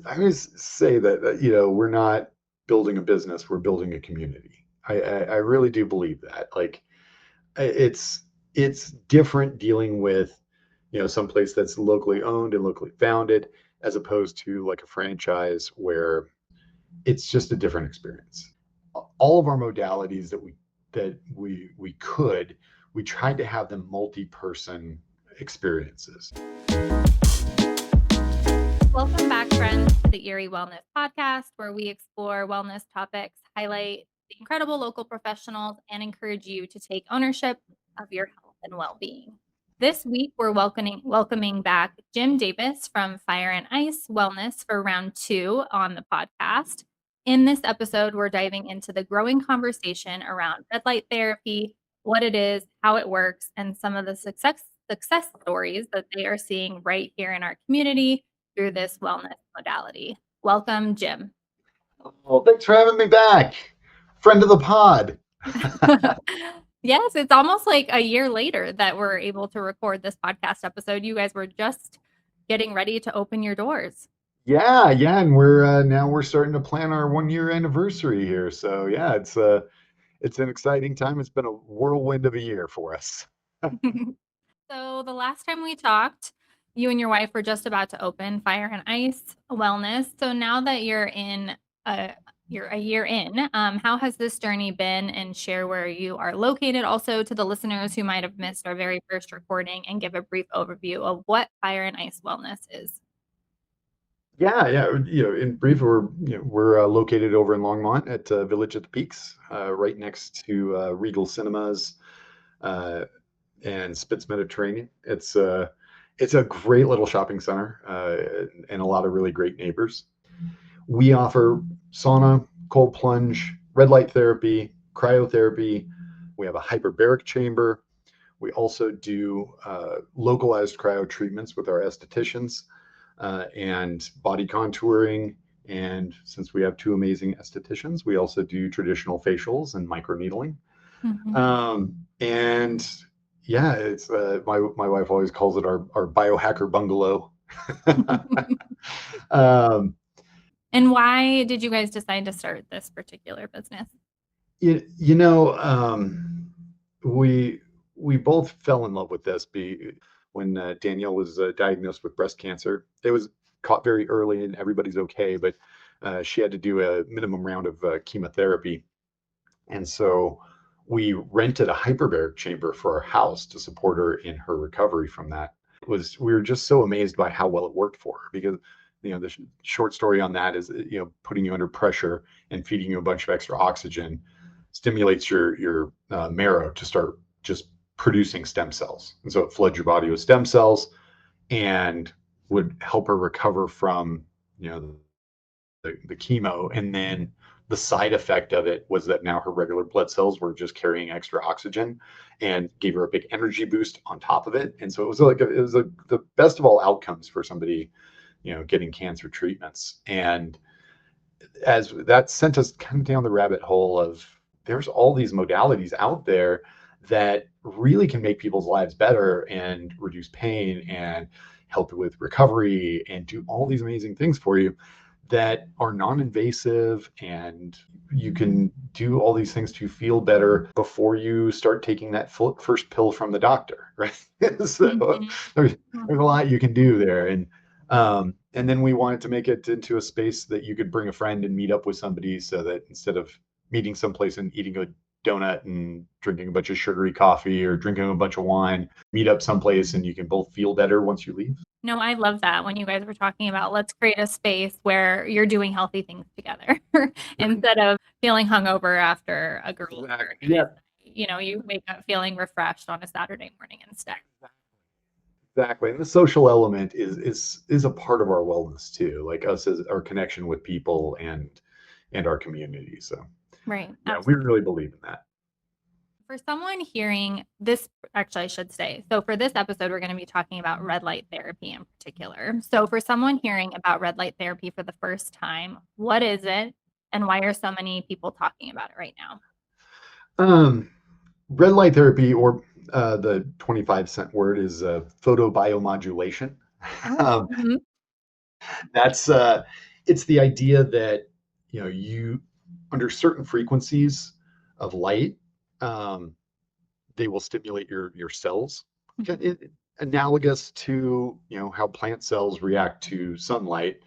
always say that we're not building a business, we're building a community. I really do believe that. Like it's different dealing with some place that's locally owned and locally founded as opposed to like a franchise where it's just a different experience. All of our modalities we tried to have them multi-person experiences. Welcome back, friends, to the Erie Wellness Podcast, where we explore wellness topics, highlight the incredible local professionals, and encourage you to take ownership of your health and well-being. This week, we're welcoming back Jim Davis from Fire and Ice Wellness for round 2 on the podcast. In this episode, we're diving into the growing conversation around red light therapy, what it is, how it works, and some of the success stories that they are seeing right here in our community through this wellness modality. Welcome, Jim. Well, thanks for having me back. Friend of the pod. Yes, it's almost like a year later that we're able to record this podcast episode. You guys were just getting ready to open your doors. Yeah, and we're starting to plan our 1-year anniversary here. So yeah, it's an exciting time. It's been a whirlwind of a year for us. So the last time we talked, you and your wife were just about to open Fire and Ice Wellness. So now that you're a year in, how has this journey been? And share where you are located also to the listeners who might have missed our very first recording, and give a brief overview of what Fire and Ice Wellness is. Yeah. In brief, we're located over in Longmont at Village at the Peaks, right next to Regal Cinemas and Spitz Mediterranean. It's a great little shopping center and a lot of really great neighbors. We offer sauna, cold plunge, red light therapy, cryotherapy. We have a hyperbaric chamber. We also do localized cryo treatments with our estheticians and body contouring. And since we have 2 amazing estheticians, we also do traditional facials and microneedling. And yeah, it's my wife always calls it our biohacker bungalow. And why did you guys decide to start this particular business? We both fell in love with this when Danielle was diagnosed with breast cancer. It was caught very early and everybody's okay, but she had to do a minimum round of chemotherapy. And so we rented a hyperbaric chamber for our house to support her in her recovery from that. We were just so amazed by how well it worked for her, because the short story on that is putting you under pressure and feeding you a bunch of extra oxygen stimulates your marrow to start just producing stem cells, and so it floods your body with stem cells and would help her recover from the chemo. And then the side effect of it was that now her regular blood cells were just carrying extra oxygen and gave her a big energy boost on top of it. And so it was the best of all outcomes for somebody getting cancer treatments. And as that sent us kind of down the rabbit hole of, there's all these modalities out there that really can make people's lives better and reduce pain and help with recovery and do all these amazing things for you that are non-invasive, and you can do all these things to feel better before you start taking that first pill from the doctor, right? So there's a lot you can do there. And then we wanted to make it into a space that you could bring a friend and meet up with somebody, so that instead of meeting someplace and eating a donut and drinking a bunch of sugary coffee or drinking a bunch of wine, meet up someplace and you can both feel better once you leave. No, I love that when you guys were talking about, let's create a space where you're doing healthy things together instead of feeling hungover after a girl. Yeah. You wake up feeling refreshed on a Saturday morning instead. Exactly. And the social element is a part of our wellness too, like us as our connection with people and our community. So right. Yeah, we really believe in that. For someone hearing this, actually I should say, so for this episode, we're going to be talking about red light therapy in particular. So for someone hearing about red light therapy for the first time, what is it and why are so many people talking about it right now? Red light therapy, or the 25-cent word, is photobiomodulation. That's it's the idea that, you under certain frequencies of light, um, they will stimulate your cells. Mhm. Analogous to, how plant cells react to sunlight.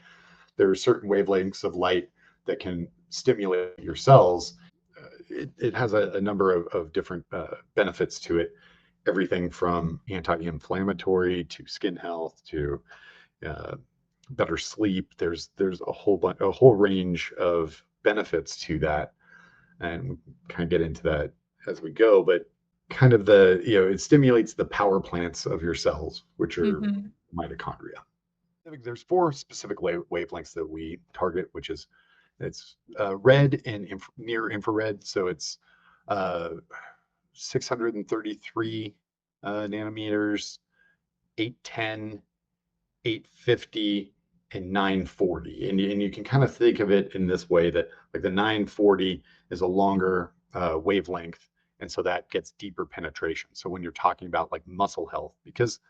There are certain wavelengths of light that can stimulate your cells. It has a number of different benefits to it. Everything from anti-inflammatory to skin health to uh, better sleep. There's a whole range of benefits to that, and we kind of get into that as we go. But kind of it stimulates the power plants of your cells, which are Mhm. mitochondria. There's four specific wavelengths that we target, which is it's red and near infrared. So it's uh, 633 nanometers, 810, 850, and 940. And you can kind of think of it in this way, that like the 940 is a longer wavelength. And so that gets deeper penetration. So when you're talking about like muscle health, because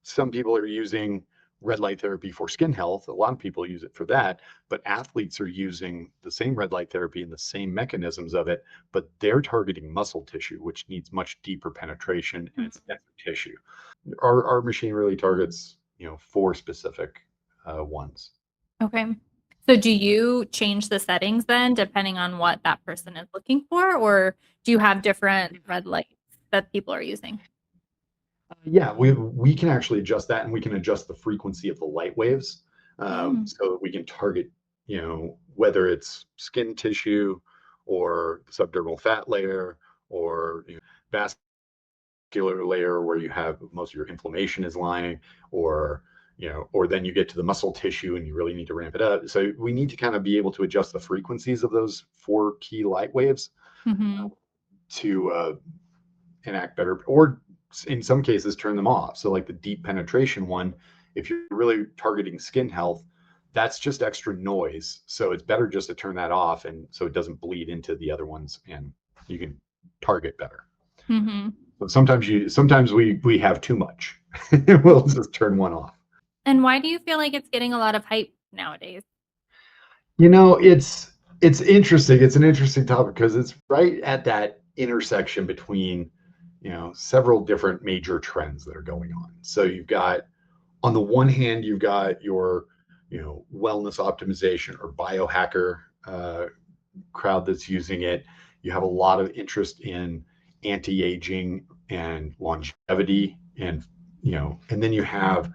some people are using red light therapy for skin health. A lot of people use it for that, but athletes are using the same red light therapy and the same mechanisms of it, but they're targeting muscle tissue, which needs much deeper penetration and it's denser tissue. Our machine really targets, four specific ones. Okay. So do you change the settings then depending on what that person is looking for, or do you have different red lights that people are using? Yeah, we can actually adjust that, and we can adjust the frequency of the light waves, Mm. so that we can target, whether it's skin tissue or subdermal fat layer or vascular layer where you have most of your inflammation is lying, or or then you get to the muscle tissue and you really need to ramp it up. So we need to kind of be able to adjust the frequencies of those four key light waves Mhm. to enact better, or in some cases turn them off. So like the deep penetration one, if you're really targeting skin health, that's just extra noise. So it's better just to turn that off, and so it doesn't bleed into the other ones, and you can target better. Mhm. But sometimes we have too much. We'll just turn one off. And why do you feel like it's getting a lot of hype nowadays? It's interesting. It's an interesting topic because it's right at that intersection between, several different major trends that are going on. So you've got, on the one hand, you've got your, wellness optimization or biohacker crowd that's using it. You have a lot of interest in anti-aging and longevity, and then you have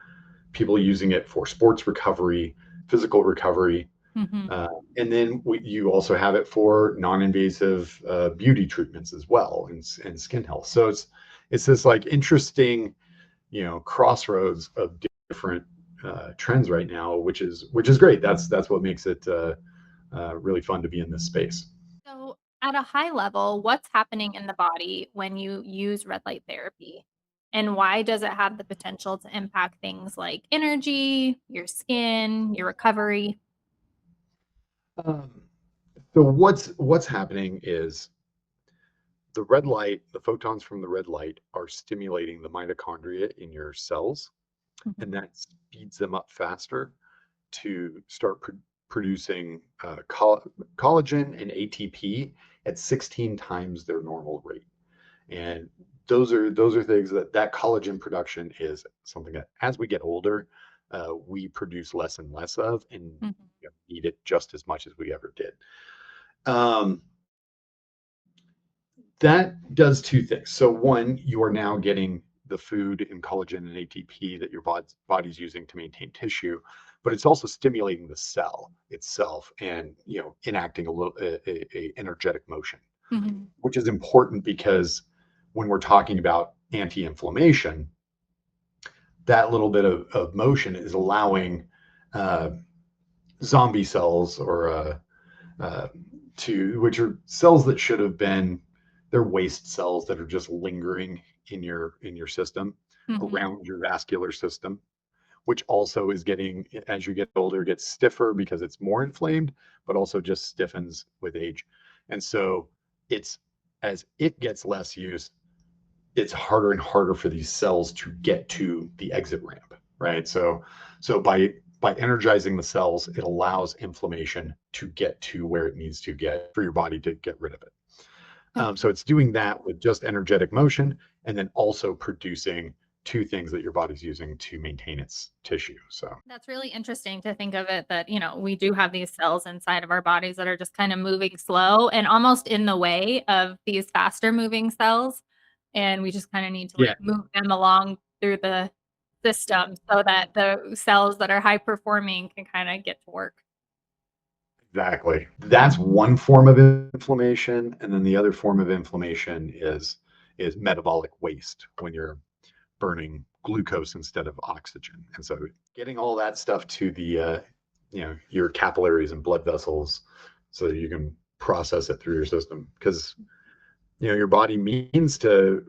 people using it for sports recovery, physical recovery, Mhm. uh, and then you also have it for non-invasive beauty treatments as well, and skin health. So it's this like interesting, crossroads of different trends right now, which is great. That's what makes it really fun to be in this space. So, at a high level, what's happening in the body when you use red light therapy? And why does it have the potential to impact things like energy, your skin, your recovery? Um, so what's happening is the photons from the red light are stimulating the mitochondria in your cells, and Mhm. that speeds them up faster to start producing collagen and ATP at 16 times their normal rate. And those are things that collagen production is something that as we get older, we produce less and less of, and Mhm. need it just as much as we ever did. Um, that does two things. So one, you are now getting the food and collagen and ATP that your body's using to maintain tissue, but it's also stimulating the cell itself, and enacting a little a energetic motion, Mhm. which is important because when we're talking about anti-inflammation, that little bit of motion is allowing uh, zombie cells, or uh, which are cells that should have been, they're waste cells that are just lingering in your system, Mhm. around your vascular system, which also is getting, as you get older, gets stiffer because it's more inflamed, but also just stiffens with age. And so it's, as it gets less use, it's harder and harder for these cells to get to the exit ramp, right? So by by energizing the cells, it allows inflammation to get to where it needs to get for your body to get rid of it. So Okay. it's doing that with just energetic motion and then also producing two things that your body's using to maintain its tissue. So That's really interesting to think of it that, we do have these cells inside of our bodies that are just kind of moving slow and almost in the way of these faster moving cells. And we just kind of need to yeah, like move them along through the system so that the cells that are high performing can kind of get to work. exactly. That's one form of inflammation, and then the other form of inflammation is metabolic waste when you're burning glucose instead of oxygen. And so getting all that stuff to the your capillaries and blood vessels so that you can process it through your system, because your body means to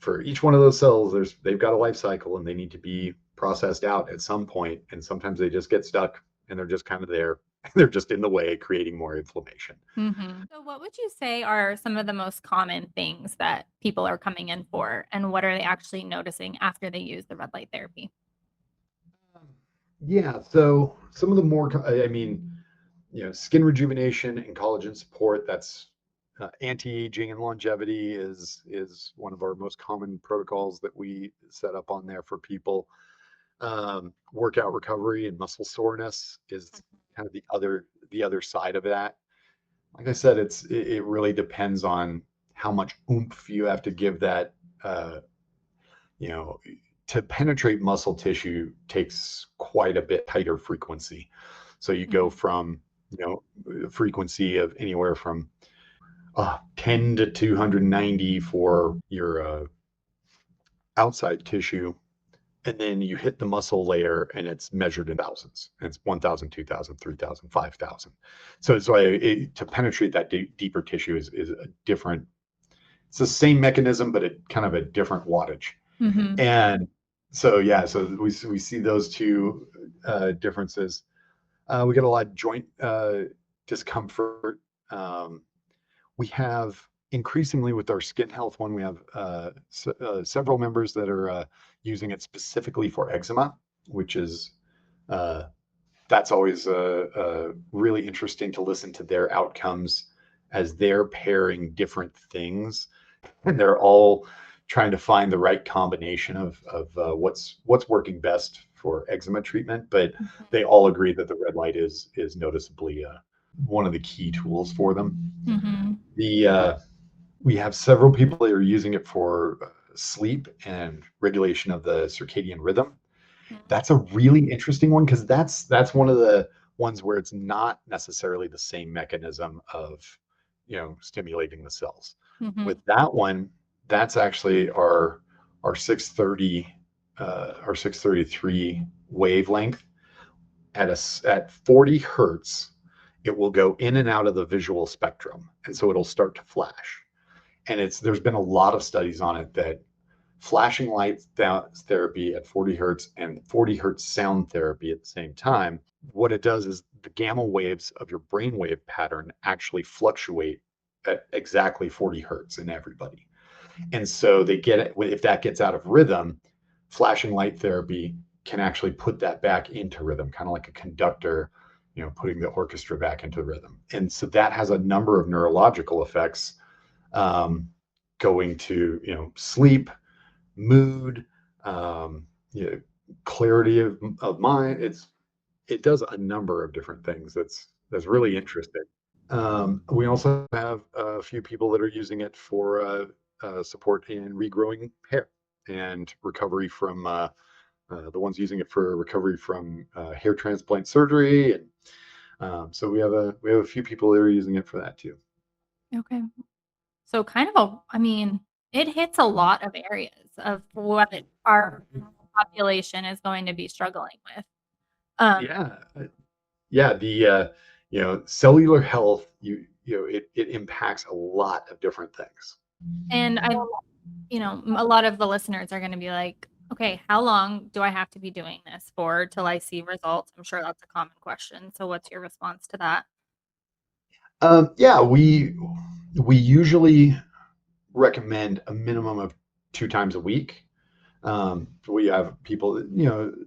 for each one of those cells they've got a life cycle and they need to be processed out at some point, and sometimes they just get stuck and they're just kind of there. They're just in the way, creating more inflammation. So, what would you say are some of the most common things that people are coming in for, and what are they actually noticing after they use the red light therapy? Yeah, so some of the more, I mean, skin rejuvenation and collagen support. That's anti-aging and longevity is one of our most common protocols that we set up on there for people. Workout recovery and muscle soreness is kind of the other side of that. Like I said, it really depends on how much oomph you have to give that. You know, to penetrate muscle tissue takes quite a bit tighter frequency. So you go Mhm. from, frequency of anywhere from 10 to 290 for your outside tissue. And then you hit the muscle layer and it's measured in thousands. And it's 1,000, 2,000, 3,000, 5,000. So it's why to penetrate that deeper tissue is a different, it's the same mechanism, but it kind of a different wattage. Mhm. And so, yeah, so we see those two differences. We get a lot of joint discomfort. Um, we have increasingly with our skin health one, we have several members that are using it specifically for eczema, which is uh, that's always really interesting to listen to their outcomes as they're pairing different things, and they're all trying to find the right combination of what's working best for eczema treatment. But they all agree that the red light is noticeably one of the key tools for them. Mhm. The We have several people that are using it for sleep and regulation of the circadian rhythm. Mhm. That's a really interesting one because that's one of the ones where it's not necessarily the same mechanism of stimulating the cells. Mhm. With that one, that's actually our 630 our 633 wavelength at 40 hertz. It will go in and out of the visual spectrum, and so it'll start to flash. And there's been a lot of studies on it that flashing light therapy at 40 hertz and 40 hertz sound therapy at the same time, what it does is the gamma waves of your brainwave pattern actually fluctuate at exactly 40 hertz in everybody. And so they get it, if that gets out of rhythm, flashing light therapy can actually put that back into rhythm, kind of like a conductor, putting the orchestra back into rhythm. And so that has a number of neurological effects, um, going to sleep, mood, um, you know, clarity of mind. It does a number of different things. That's really Mhm. interesting. We also have a few people that are using it for support in regrowing hair and recovery from the ones using it for recovery from hair transplant surgery, and so we have a few people that are using it for that too. Okay. So kind of I mean, it hits a lot of areas of what our population is going to be struggling with. Um, Yeah, yeah. The cellular health, it impacts a lot of different things. and a lot of the listeners are gonna be like, "Okay, how long do I have to be doing this for till I see results?" I'm sure that's a common question. So what's your response to that? Yeah, we usually recommend a minimum of 2 times a week. We have people that,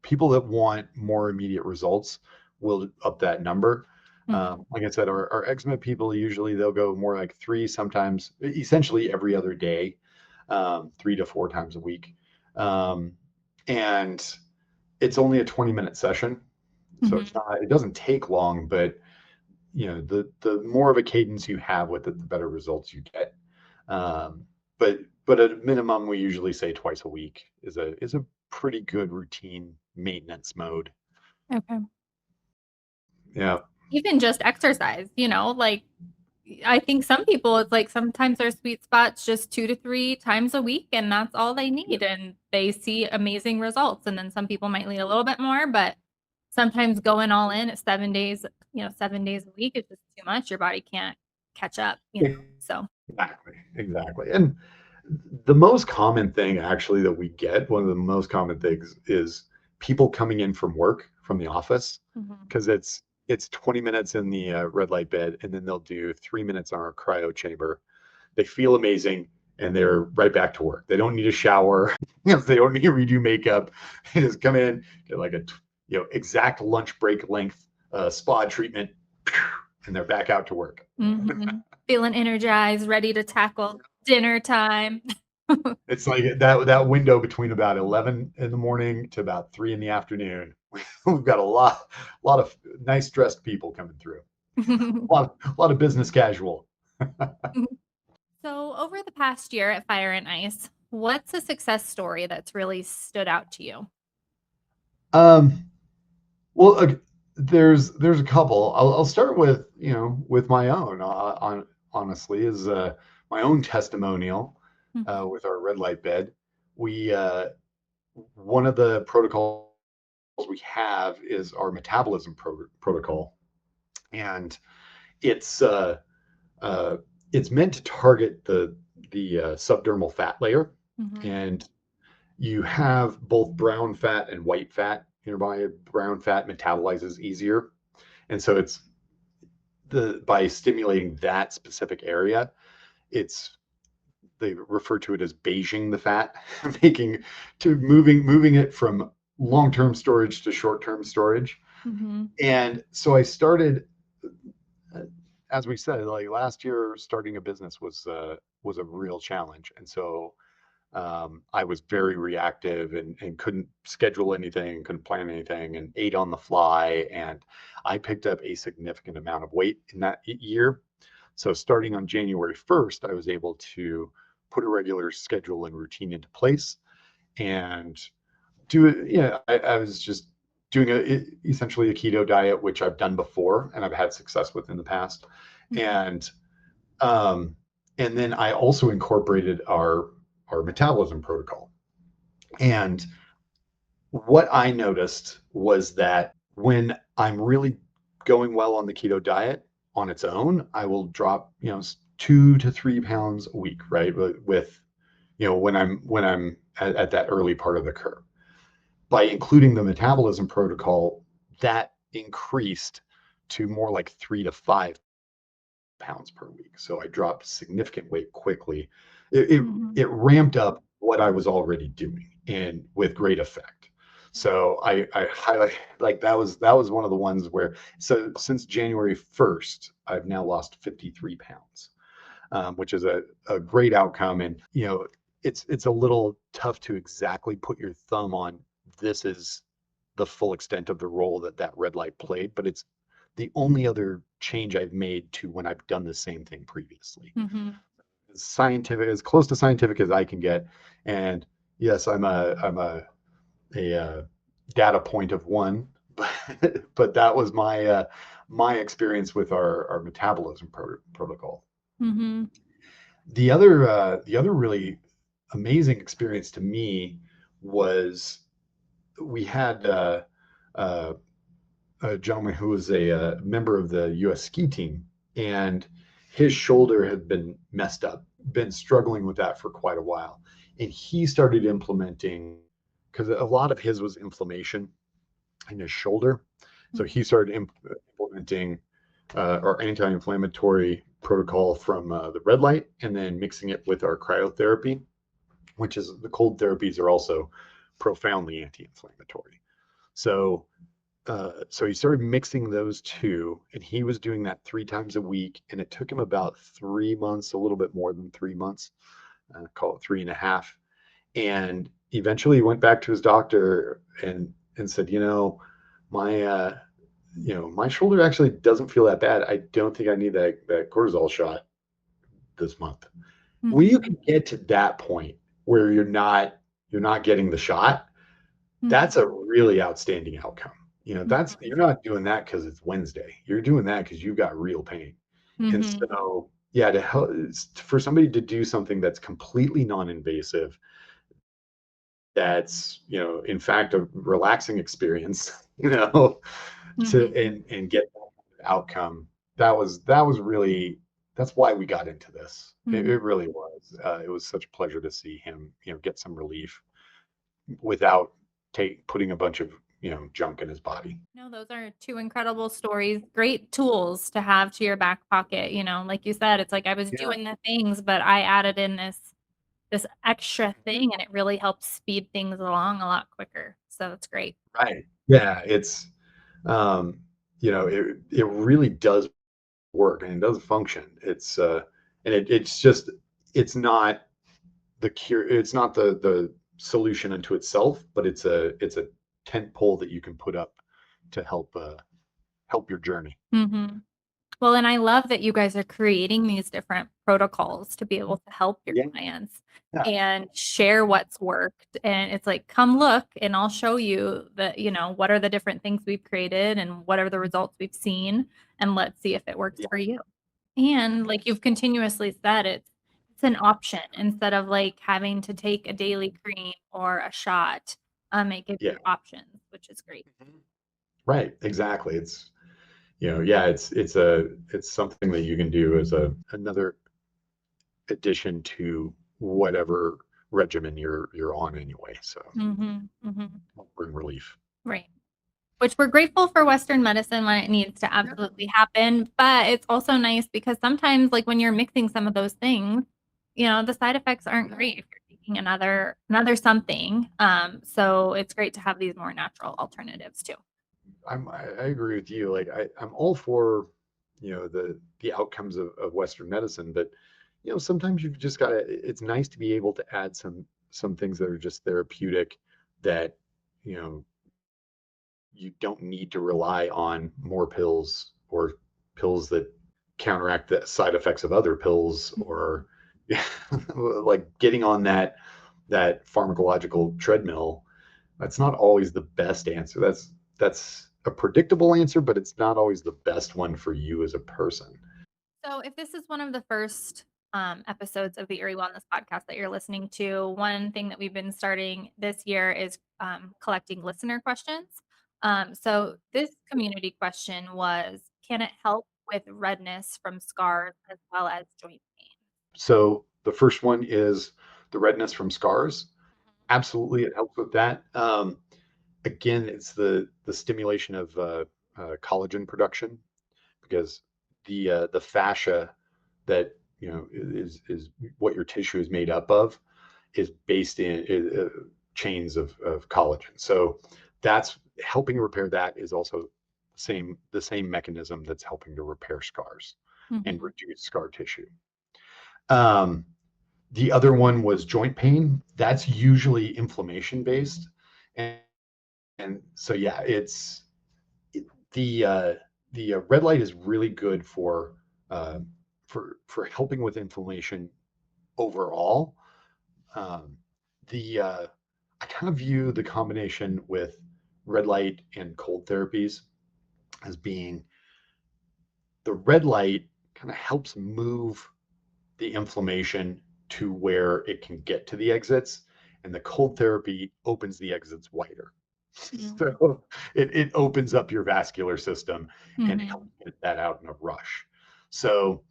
people that want more immediate results will up that number. Like I said, our eczema people, usually they'll go more like 3, sometimes essentially every other day, 3 to 4 times a week. And it's only a 20-minute session. So it doesn't take long, but the more of a cadence you have with it, the better results you get. But at a minimum, we usually say twice a week is a pretty good routine maintenance mode. Okay. Yeah. Even just exercise, like I think some people, it's like sometimes their sweet spot's just 2 to 3 times a week, and that's all they need, and they see amazing results. And then some people might need a little bit more, but sometimes going all in at 7 days, 7 days a week is just too much. Your body can't catch up, so. Exactly. And the most common thing actually that we get, one of the most common things is people coming in from work, from the office, because it's 20 minutes in the red light bed, and then they'll do 3 minutes on our cryo chamber. They feel amazing, and they're right back to work. They don't need a shower. They don't need to redo makeup. They just come in, get like a exact lunch break length spa treatment, and they're back out to work. Feeling energized, ready to tackle dinner time. It's like that window between about 11 in the morning to about 3 in the afternoon. We've got a lot of nice dressed people coming through. A lot of business casual. So over the past year at Fire and Ice, what's a success story that's really stood out to you? Well, there's a couple. I'll start with with my own. Honestly, is my own testimonial with our red light bed. We one of the protocols we have is our metabolism protocol, and it's meant to target the subdermal fat layer, and you have both brown fat and white fat in your body. Brown fat metabolizes easier, and so it's by stimulating that specific area, they refer to it as beiging the fat, moving it from long-term storage to short-term storage. And so I started, as we said, like last year, starting a business was a real challenge. And so I was very reactive and couldn't schedule anything, couldn't plan anything, and ate on the fly. And I picked up a significant amount of weight in that year. So starting on January 1st, I was able to put a regular schedule and routine into place and do it. I was just doing essentially a keto diet, which I've done before and I've had success with in the past. And then I also incorporated our metabolism protocol. And what I noticed was that when I'm really going well on the keto diet on its own, I will drop 2 to 3 pounds a week, right? With when I'm at that early part of the curve. By including the metabolism protocol, that increased to more like 3 to 5 pounds per week. So I dropped significant weight quickly. It ramped up what I was already doing, and with great effect. So I highlight, like, that was one of the ones where, so since January 1st, I've now lost 53 pounds, which is a great outcome. And it's a little tough to exactly put your thumb on, this is the full extent of the role that red light played, but it's the only other change I've made to when I've done the same thing previously. Scientific, as close to scientific as I can get. And yes, I'm a data point of one, but that was my experience with our metabolism protocol. The other really amazing experience to me was, we had a gentleman who was a member of the U.S. ski team, and his shoulder had been messed up, been struggling with that for quite a while. And he started implementing, because a lot of his was inflammation in his shoulder. So he started implementing our anti-inflammatory protocol from the red light, and then mixing it with our cryotherapy, which is, the cold therapies are also profoundly anti-inflammatory. So so he started mixing those two, and he was doing that 3 times a week, and it took him about 3 months, a little bit more than 3 months, call it 3.5. And eventually he went back to his doctor and said, my my shoulder actually doesn't feel that bad. I don't think I need that cortisol shot this month. When you Mhm. can get to that point where you're not getting the shot, that's Mhm. a really outstanding outcome. That's Mhm. you're not doing that because it's Wednesday. You're doing that because you've got real pain. And Mhm. so, yeah, to help for somebody to do something that's completely non-invasive, that's, in fact, a relaxing experience, to Mhm. and get that outcome. That was really that's why we got into this. Mhm. It really was. It was such a pleasure to see him, get some relief without putting a bunch of, junk in his body. No, those are two incredible stories, great tools to have to your back pocket, like you said, it's like I was Yeah. doing the things, but I added in this extra thing, and it really helps speed things along a lot quicker, so it's great. Right. Yeah. Um, it really does work and it does function. It's not the cure. It's not the solution unto itself, but it's a tent pole that you can put up to help your journey. Mhm. Well, and I love that you guys are creating these different protocols to be able to help your Yeah. clients Yeah. and share what's worked. And it's like, come look, and I'll show you that, what are the different things we've created and what are the results we've seen. And let's see if it works Yeah. for you. And like you've continuously said, it's an option instead of like having to take a daily cream or a shot. It gives Yeah. you options, which is great. Mhm. Right. Exactly. Yeah, it's something that you can do as another addition to whatever regimen you're on anyway. So Hmm. Hmm. bring relief. Right. Which we're grateful for Western medicine when it needs to Yeah. absolutely happen, but it's also nice because sometimes, like, when you're mixing some of those things, the side effects aren't Yeah. great if you're taking another something, so it's great to have these more natural alternatives too. I agree with you. Like I'm all for, the outcomes of Western medicine, but sometimes you've just gotta it's nice to be able to add some things that are just therapeutic that, you know, you don't need to rely on more pills or pills that counteract the side effects of other pills or like getting on that pharmacological treadmill. That's not always the best answer. That's a predictable answer, but it's not always the best one for you as a person. So, if this is one of the first episodes of the Erie Wellness Podcast that you're listening to, one thing that we've been starting this year is collecting listener questions. So, this community question was, can it help with redness from scars as well as joint pain? So the first one is the redness from scars. Absolutely, it helps with that. Again, it's the stimulation of collagen production because the fascia that is what your tissue is made up of is based in chains of collagen. So that's helping repair that is also the same mechanism that's helping to repair scars and Mhm. reduce scar tissue. Um, the other one was joint pain. That's usually inflammation based, and, and so yeah, the uh, the red light is really good uh, for helping with inflammation overall. Um, the I kind of view the combination with red light and cold therapies as being the red light kind of helps move the inflammation to where it can get to the exits, and the cold therapy opens the exits wider. Mhm. So it opens up your vascular system and helps Mhm. get that out in a rush. So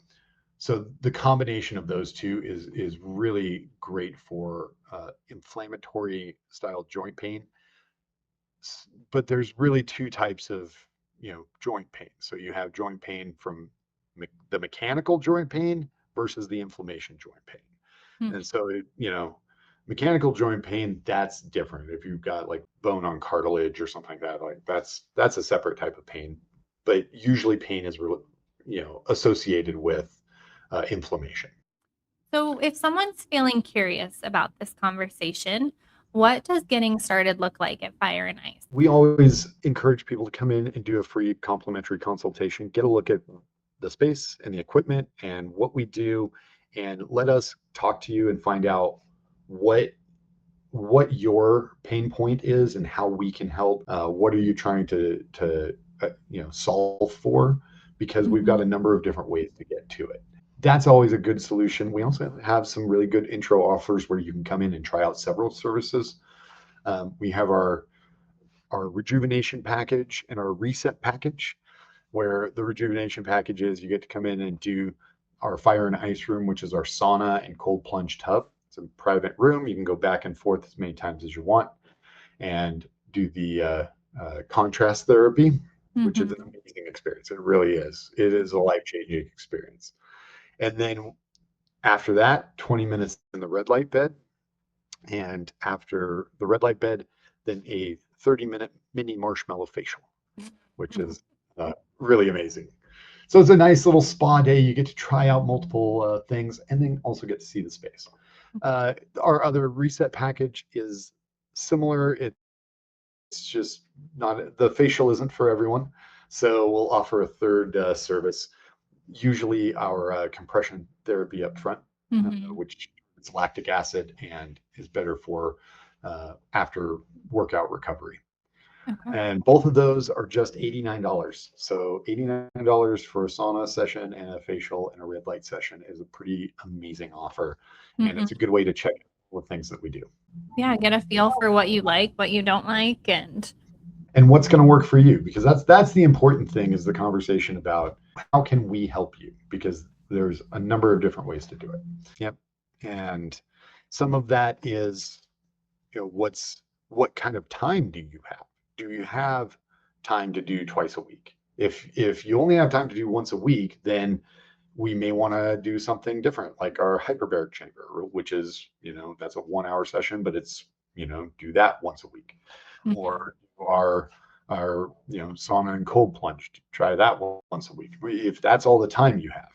so the combination of those two is really great for inflammatory style joint pain. But there's really two types of joint pain. So you have joint pain from the mechanical joint pain versus the inflammation joint pain. And Mhm. so Mechanical joint pain, that's different. If you've got like bone on cartilage or something like that, like that's a separate type of pain. But usually pain is associated with inflammation. So, if someone's feeling curious about this conversation, what does getting started look like at Fire and Ice? We always encourage people to come in and do a free complimentary consultation, get a look at the space and the equipment and what we do, and let us talk to you and find out what your pain point is and how we can help. What are you trying to solve for? Because we've got a number of different ways to get to it. That's always a good solution. We also have some really good intro offers where you can come in and try out several services. We have our rejuvenation package and our reset package, where the rejuvenation package is you get to come in and do our fire and ice room, which is our sauna and cold plunge tub. It's a private room. You can go back and forth as many times as you want and do the contrast therapy, which is an amazing experience. It really is. It is a life-changing experience. And then after that, 20 minutes in the red light bed. And after the red light bed, then a 30-minute mini marshmallow facial, which is really amazing. So it's a nice little spa day. You get to try out multiple things and then also get to see the space. Our other reset package is similar. It's just not, the facial isn't for everyone. So we'll offer a third service, usually our compression therapy up front, which is lactic acid and is better for after workout recovery. Okay. And both of those are just $89. So $89 for a sauna session and a facial and a red light session is a pretty amazing offer. And it's a good way to check the things that we do. Yeah, get a feel for what you like, what you don't like, and what's going to work for you, because that's the important thing, is the conversation about how can we help you, because there's a number of different ways to do it. Yep. And some of that is, what kind of time do you have? Do you have time to do twice a week? If you only have time to do once a week, then we may want to do something different, like our hyperbaric chamber, which is, that's a 1 hour session, but it's, do that once a week. Or our sauna and cold plunge, try that once a week. If that's all the time you have,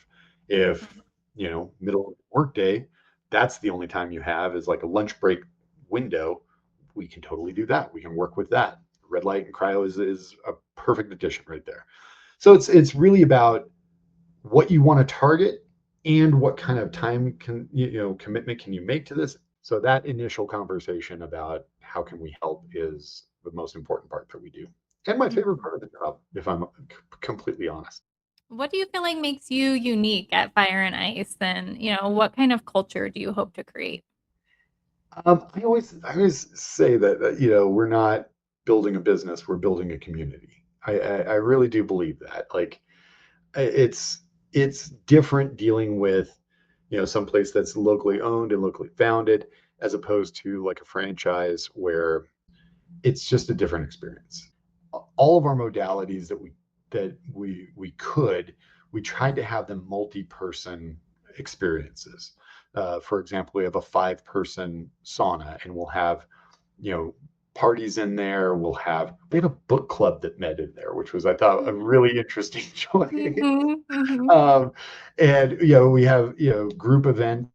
if, middle of the workday, that's the only time you have is like a lunch break window, we can totally do that. We can work with that. Red light and cryo is a perfect addition right there. So it's really about what you want to target and what kind of time commitment can you make to this. So that initial conversation about how can we help is the most important part that we do, and my favorite part of the job, if I'm completely honest. What do you feel like makes you unique at Fire and Ice, and what kind of culture do you hope to create? I always say that we're not building a business, we're building a community. I really do believe that. Like, it's different dealing with some place that's locally owned and locally founded, as opposed to like a franchise where it's just a different experience. All of our modalities that we tried to have them multi-person experiences. For example, we have a 5-person sauna, and we'll have parties in there. We had a book club that met in there, which was, I thought, a really interesting choice. And we have group events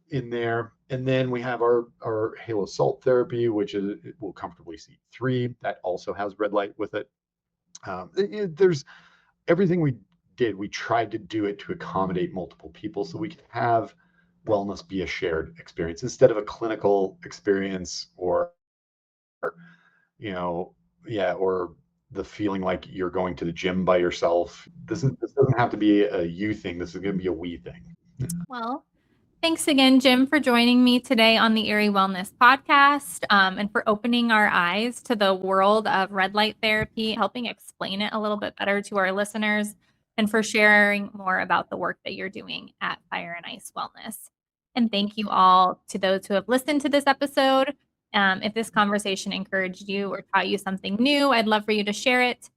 in there, and then we have our halo salt therapy, which will comfortably seat 3. That also has red light with it. There's everything we did. We tried to do it to accommodate multiple people, so we can have wellness be a shared experience instead of a clinical experience, or or the feeling like you're going to the gym by yourself. This doesn't have to be a you thing. This is going to be a we thing. Well, thanks again, Jim, for joining me today on the Erie Wellness Podcast, and for opening our eyes to the world of red light therapy, helping explain it a little bit better to our listeners, and for sharing more about the work that you're doing at Fire and Ice Wellness. And thank you all to those who have listened to this episode. If this conversation encouraged you or taught you something new, I'd love for you to share it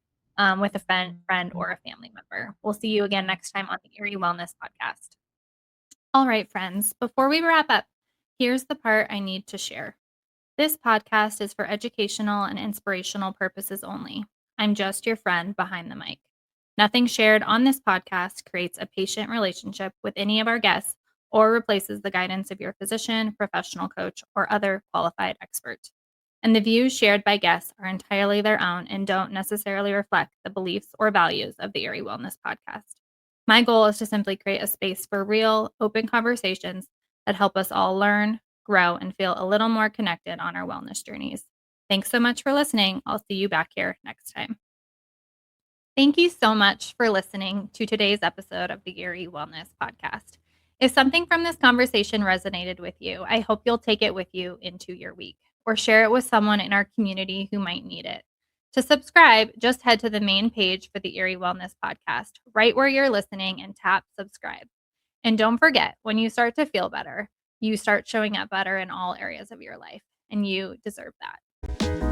with a friend or a family member. We'll see you again next time on the Erie Wellness Podcast. All right, friends, before we wrap up, Here's the part I need to share. This podcast is for educational and inspirational purposes only. I'm just your friend behind the mic. Nothing shared on this podcast creates a patient relationship with any of our guests or replaces the guidance of your physician, professional coach, or other qualified expert. And the views shared by guests are entirely their own and don't necessarily reflect the beliefs or values of the Erie Wellness Podcast. My goal is to simply create a space for real, open conversations that help us all learn, grow, and feel a little more connected on our wellness journeys. Thanks so much for listening. I'll see you back here next time. Thank you so much for listening to today's episode of the Erie Wellness Podcast. If something from this conversation resonated with you, I hope you'll take it with you into your week or share it with someone in our community who might need it. To subscribe, just head to the main page for the Erie Wellness Podcast, right where you're listening, and tap subscribe. And don't forget, when you start to feel better, you start showing up better in all areas of your life, and you deserve that.